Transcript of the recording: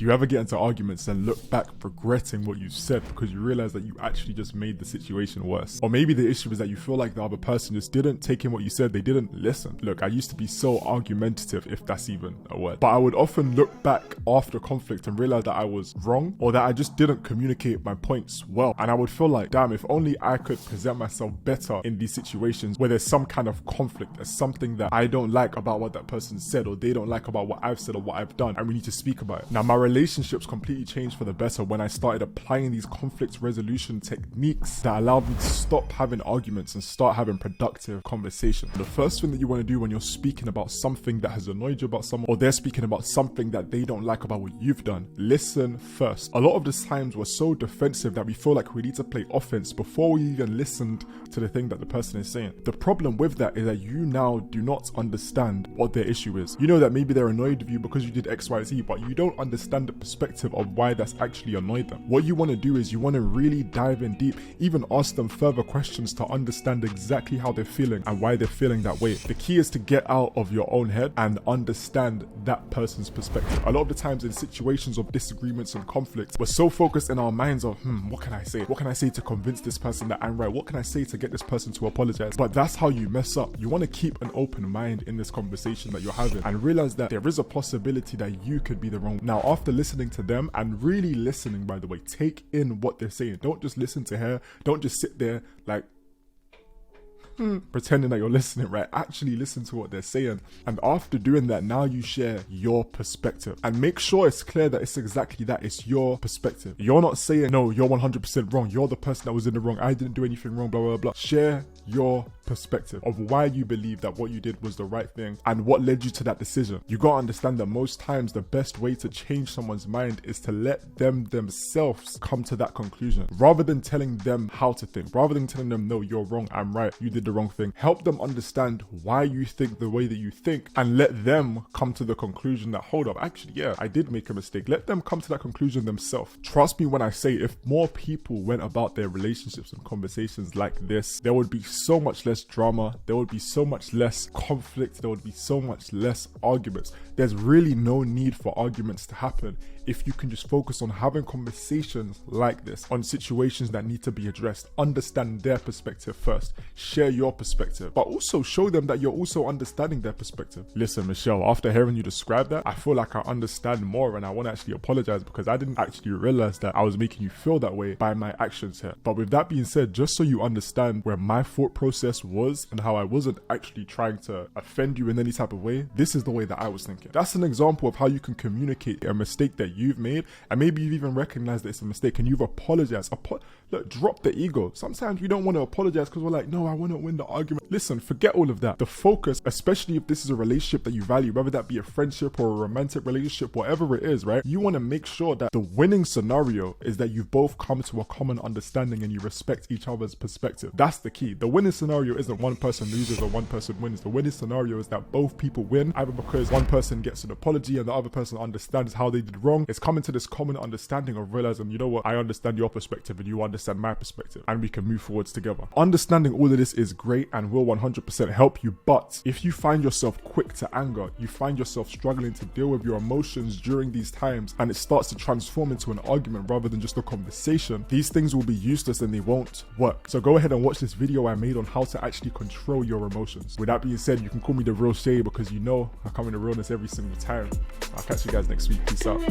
Do you ever get into arguments and look back regretting what you said because you realize that you actually just made the situation worse? Or maybe the issue is that you feel like the other person just didn't take in what you said, they didn't listen. Look, I used to be so argumentative, if that's even a word, but I would often look back after conflict and realize that I was wrong, or that I just didn't communicate my points well. And I would feel like, damn, if only I could present myself better in these situations where there's some kind of conflict, there's something that I don't like about what that person said, or they don't like about what I've said or what I've done, and we need to speak about it. Now, my relationships completely changed for the better when I started applying these conflict resolution techniques that allowed me to stop having arguments and start having productive conversations. The first thing that you want to do when you're speaking about something that has annoyed you about someone, or they're speaking about something that they don't like about what you've done, listen first. A lot of the times we're so defensive that we feel like we need to play offense before we even listened to the thing that the person is saying. The problem with that is that you now do not understand what their issue is. You know that maybe they're annoyed with you because you did X, Y, Z, but you don't understand the perspective of why that's actually annoyed them. What you want to do is you want to really dive in deep, even ask them further questions to understand exactly how they're feeling and why they're feeling that way. The key is to get out of your own head and understand that person's perspective. A lot of the times in situations of disagreements and conflicts, we're so focused in our minds of, what can I say? What can I say to convince this person that I'm right? What can I say to get this person to apologize? But that's how you mess up. You want to keep an open mind in this conversation that you're having and realize that there is a possibility that you could be the wrong. Now, after listening to them and really listening, by the way, take in what they're saying. Don't just listen to her. Don't just sit there like pretending that you're listening, right? Actually listen to what they're saying. And after doing that, now you share your perspective and make sure it's clear that it's exactly that. It's your perspective. You're not saying, no, you're 100% wrong. You're the person that was in the wrong. I didn't do anything wrong, blah, blah, blah. Share your perspective of why you believe that what you did was the right thing and what led you to that decision. You gotta understand that most times the best way to change someone's mind is to let them themselves come to that conclusion, rather than telling them how to think, rather than telling them, no, you're wrong, I'm right, you did the wrong thing. Help them understand why you think the way that you think and let them come to the conclusion that, hold up, actually, yeah, I did make a mistake. Let them come to that conclusion themselves. Trust me when I say, if more people went about their relationships and conversations like this, there would be so much less drama, there would be so much less conflict, there would be so much less arguments. There's really no need for arguments to happen if you can just focus on having conversations like this on situations that need to be addressed. Understand their perspective first, share your perspective, but also show them that you're also understanding their perspective. Listen, Michelle, after hearing you describe that, I feel like I understand more and I want to actually apologize because I didn't actually realize that I was making you feel that way by my actions here. But with that being said, just so you understand where my thought process was and how I wasn't actually trying to offend you in any type of way, this is the way that I was thinking. That's an example of how you can communicate a mistake that you've made, and maybe you've even recognized that it's a mistake and you've apologized. Look, drop the ego. Sometimes we don't want to apologize because we're like, no, I want to win the argument. Listen, forget all of that. The focus, especially if this is a relationship that you value, whether that be a friendship or a romantic relationship, whatever it is, right? You want to make sure that the winning scenario is that you've both come to a common understanding and you respect each other's perspective. That's the key. The winning scenario isn't one person loses or one person wins. The winning scenario is that both people win, either because one person gets an apology and the other person understands how they did wrong. It's coming to this common understanding of realizing, you know what, I understand your perspective and you understand my perspective, and we can move forwards together. Understanding all of this is great and will 100% help you, but if you find yourself quick to anger, you find yourself struggling to deal with your emotions during these times, and it starts to transform into an argument rather than just a conversation, these things will be useless and they won't work. So go ahead and watch this video I made on how to actually control your emotions. With that being said, you can call me The Real Shay because you know I come in the realness every single time. I'll catch you guys next week. Peace out.